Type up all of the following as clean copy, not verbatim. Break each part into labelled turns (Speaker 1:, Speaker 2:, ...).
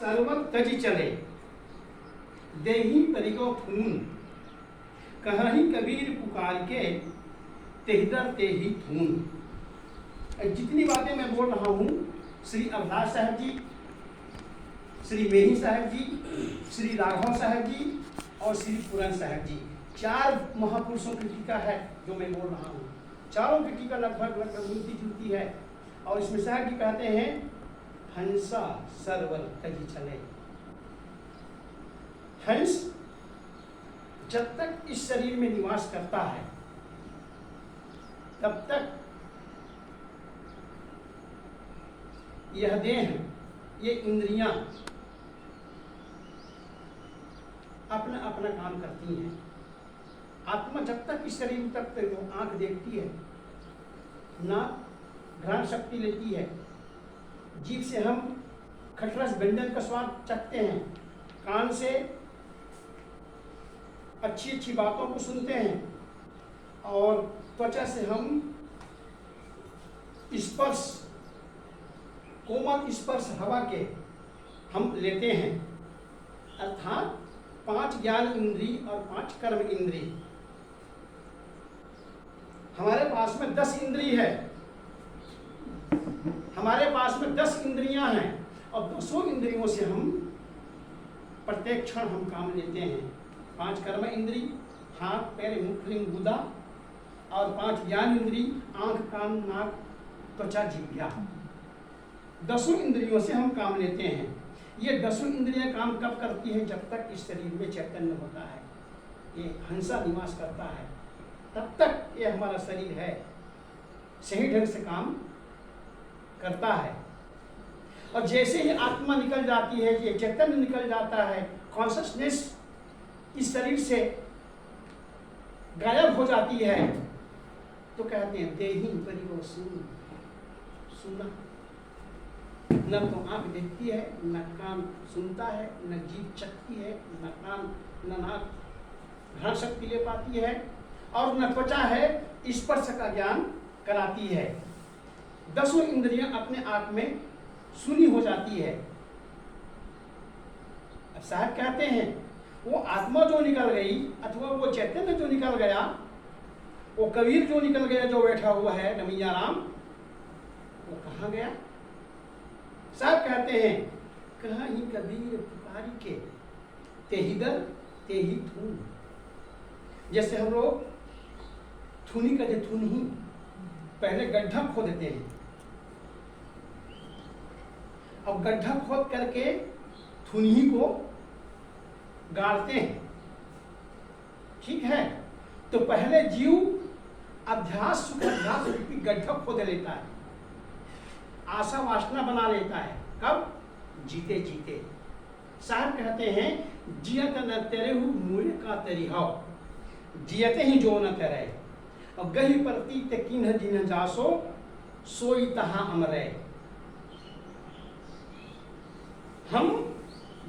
Speaker 1: सर्वत तज चले, देही परिगो खून, कहीं कबीर पुकार के, तेहदर ते ही थून। जितनी बातें मैं बोल रहा हूँ, श्री अवधार साहब जी, श्री मेही साहब जी, श्री राघव साहब जी और श्री पूरन साहब जी, 4 महापुरुषों की टीका है जो मैं बोल रहा हूँ। चारों की टीका लगभग मिलती जुलती है। और इसमें साहब जी कहते हैं हंसा सरवर तजी चले। हंस जब तक इस शरीर में निवास करता है तब तक यह देह, ये इंद्रियां अपना अपना काम करती हैं। आत्मा जब तक इस शरीर तक तो आंख देखती है, नाक घ्राण शक्ति लेती है, जीभ से हम खटरस व्यंजन का स्वाद चखते हैं, कान से अच्छी अच्छी बातों को सुनते हैं, और त्वचा से हम स्पर्श, कोमल स्पर्श हवा के हम लेते हैं। अर्थात 5 ज्ञान इंद्री और 5 कर्म इंद्री। हमारे पास में 10 इंद्री है, हमारे पास में 10 इंद्रियां हैं, और 200 इंद्रियों से हम प्रत्येक क्षण हम काम लेते हैं। 5 कर्म इंद्री, हाथ पैर मुख लिंग गुदा, और 5 ज्ञान इंद्री, आंख कान नाक त्वचा जिह्वा। 10 इंद्रियों से हम काम लेते हैं। ये 10 इंद्रियां काम कब करती हैं? जब तक इस शरीर में चैतन्य होता है, ये हंसा निवास करता है, तब तक ये हमारा शरीर है, सही ढंग से काम करता है। और जैसे ही आत्मा निकल जाती है, ये चैतन्य निकल जाता है, कॉन्शसनेस इस शरीर से गायब हो जाती है, तो कहते हैं देही परिगो सून, सुना। न तो आंख देखती है, न कान सुनता है, न जीभ चखती है, न कान न नाक घ्राण शक्ति ले पाती है, और न त्वचा है स्पर्श का ज्ञान कराती है। 10 इंद्रियां अपने आप में सुनी हो जाती है। अब साहब कहते हैं वो आत्मा जो निकल गई, अथवा वो चैतन्य जो निकल गया, वो कबीर जो निकल गया, जो बैठा हुआ है नमैया राम, वो कहाँ गया? साहब कहते हैं कहीं कबीर पुकारी के, तेही दर तेही थून। जैसे हम लोग थूनी का, जो थूनी पहले गड्ढा खोद देते हैं, अब गड्ढा खोद करके थूनी को गाड़ते हैं, ठीक है? तो पहले जीव अध्यास सुख अध्यास रूपी गड्ढा खोद लेता है, आशा वासना बना लेता है। कब? जीते जीते। साहब कहते हैं जियत न तेरे हु मूल का तेरी हो, जियते ही जो न तेरे, और गही प्रतीत किन्ह जिन्ह जासो, सोई तहां अमरे। हम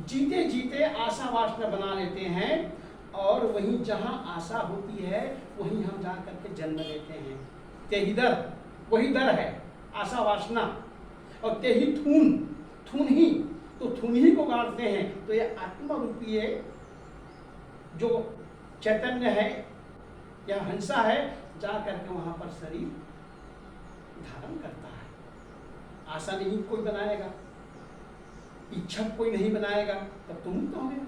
Speaker 1: जीते जीते आशा वासना बना लेते हैं, और वहीं जहां आशा होती है वहीं हम जा करके जन्म लेते हैं। तेही दर, वही दर है आशा वासना, और तेही थून, थून ही, तो थून ही को गाड़ते हैं। तो ये आत्मा रूपी जो चैतन्य है या हंसा है, जा करके वहां पर शरीर धारण करता है। आशा नहीं कोई बनाएगा, इच्छा कोई नहीं बनाएगा, तब तो मुक्त हो गया।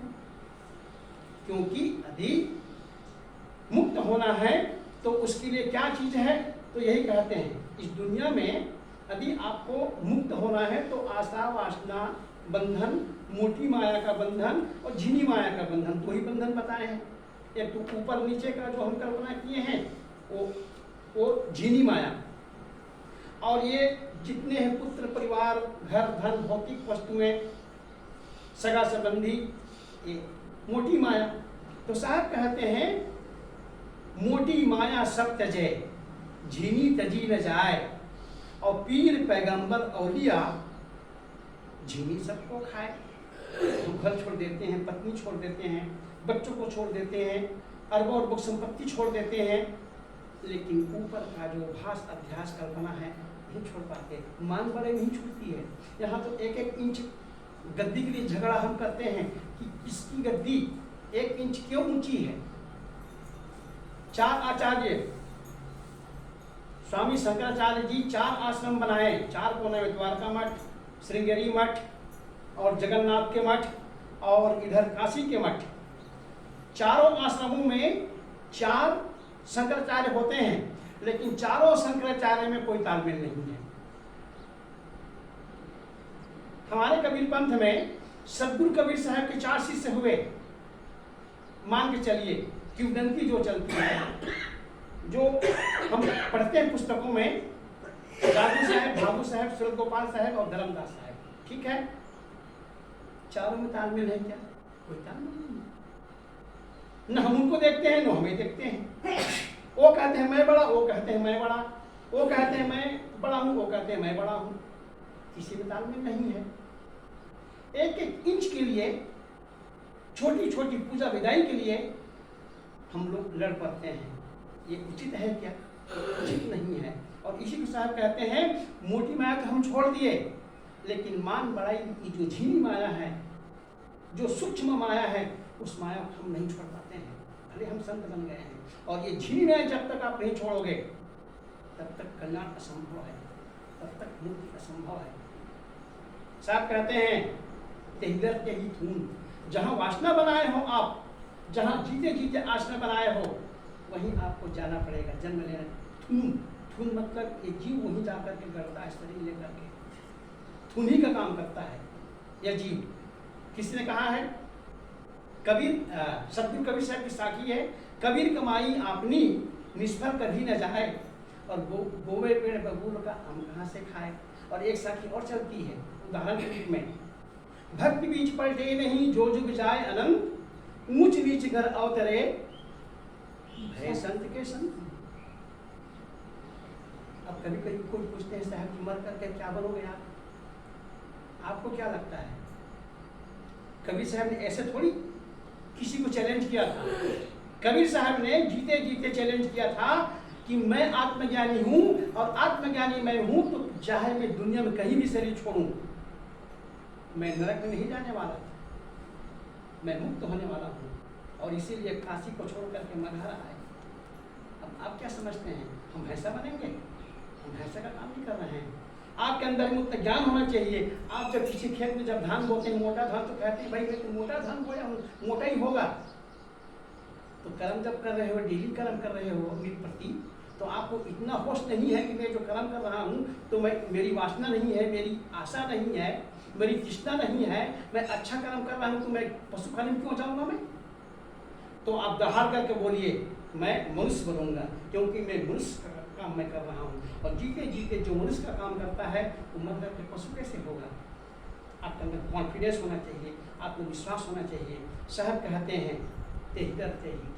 Speaker 1: क्योंकि यदि मुक्त होना है तो उसके लिए क्या चीज है? तो यही कहते हैं इस दुनिया में यदि आपको मुक्त होना है तो आशा वासना बंधन, मोटी माया का बंधन और झिनी माया का बंधन, 2 ही बंधन बताए हैं। एक तो ऊपर नीचे का जो हम कल्पना किए हैं वो झिनी माया, और ये जितने हैं पुत्र परिवार घर धन भौतिक वस्तुएं सगा संबंधी, ये मोटी माया। तो साहब कहते हैं मोटी माया सब तजे, झिनी तजी न जाए, और पीर पैगंबर औलिया झिनी सबको खाए। तो घर छोड़ देते हैं, पत्नी छोड़ देते हैं, बच्चों को छोड़ देते हैं, अरबों अरबों संपत्ति छोड़ देते हैं, लेकिन ऊपर का जो भास अध्यास कल्पना है नहीं छोड़ पाते। मान बड़े नहीं छूटती है। यहाँ तो 1-1 इंच गद्दी के लिए झगड़ा हम करते हैं कि इसकी गद्दी 1 इंच क्यों ऊंची है। 4 आचार्य स्वामी शंकराचार्य जी 4 आश्रम बनाए, 4 कोने में, द्वारका मठ, श्रृंगेरी मठ और जगन्नाथ के मठ और इधर काशी के मठ। चारों आश्रमों में 4 शंकराचार्य होते हैं, लेकिन चारों शंकराचार्य में कोई तालमेल नहीं है। हमारे कबीर पंथ में सदगुरु कबीर साहब के 4 शिष्य हुए, मान के चलिए किंवदंती जो चलती है, जो हम पढ़ते हैं पुस्तकों में, दादू साहब, भागू साहब, सूरत गोपाल साहब और धर्मदास साहब, ठीक है। चारों में तालमेल है क्या? कोई तालमेल नहीं। न हम उनको देखते हैं, न हमें देखते हैं। वो कहते हैं मैं बड़ा, वो कहते हैं मैं बड़ा, वो कहते हैं मैं बड़ा हूँ, वो कहते हैं मैं बड़ा हूँ। किसी में तालमेल नहीं है। 1-1 इंच के लिए, छोटी छोटी पूजा विदाई के लिए हम लोग लड़ पड़ते हैं। ये उचित है क्या? उचित नहीं है। और इसी को साहब कहते हैं मोटी माया तो हम छोड़ दिए, लेकिन मान बड़ाई की जो झीनी माया है, जो सूक्ष्म माया है, उस माया को हम नहीं छोड़ पाते हैं। भले हम संत बन गए हैं, और ये झीनी माया जब तक आप नहीं छोड़ोगे तब तक कल्याण असंभव है, तब तक मुक्ति असंभव है। साहब कहते हैं तेहिदर के ही धून, जहाँ वासना बनाए हो आप, जहाँ जीते जीते आसना बनाए हो, वहीं आपको जाना पड़ेगा, जन्म लेना। थून, थून मतलब ये जीव वहीं जाकर के करता है, शरीर लेकर के थून ही का काम करता है यह जीव। किसने कहा है? कबीर, सतगुरु कबीर साहब की साखी है, कबीर कमाई आपनी निष्फल कभी न जाए, और गोवे पेड़ बबूल का हम कहाँ से खाए। और एक साखी और चलती है उदाहरण के रूप में, भक्ति बीच पलटे नहीं जो जुग जाए अनंत, ऊंच नीच घर अवतरे भय संत के संत। अब कभी कभी कोई पूछते हैं साहब मर करके क्या बनोगे आप? आपको क्या लगता है? कबीर साहब ने ऐसे थोड़ी किसी को चैलेंज किया था। कबीर साहब ने जीते जीते चैलेंज किया था कि मैं आत्मज्ञानी हूं, और आत्मज्ञानी मैं हूं तो चाहे मैं दुनिया में कहीं भी शरीर छोड़ूं, मैं नरक में नहीं जाने वाला, मैं मुक्त होने वाला हूँ। और इसीलिए काशी को छोड़ करके मगहर आए। अब आप क्या समझते हैं हम भैंसा बनेंगे? हम भैंसा का काम नहीं कर रहे हैं। आपके अंदर मुक्त ज्ञान होना चाहिए। आप जब किसी खेत में जब धान बोते हैं, मोटा धान, तो कहते हैं भाई मैं तो मोटा धान बोया हूँ, मोटा ही होगा। तो कर्म जब कर रहे हो, डेली कर्म कर रहे हो अपने प्रति, तो आपको इतना होश नहीं है कि मैं जो कर्म कर रहा हूँ तो मेरी वासना नहीं है, मेरी आशा नहीं है, मेरी तृष्णा नहीं है, मैं अच्छा कर्म कर रहा हूँ तो मैं पशु खाने में क्यों जाऊँगा मैं? तो आप दहाड़ करके बोलिए मैं मनुष्य बनूंगा, क्योंकि मैं मनुष्य का काम मैं कर रहा हूँ। और जीते जीते जो मनुष्य का काम करता है वो मर करके पशु कैसे होगा? आपके अंदर कॉन्फिडेंस होना चाहिए, आत्मविश्वास होना चाहिए। साहब कहते हैं तेहिदर तेही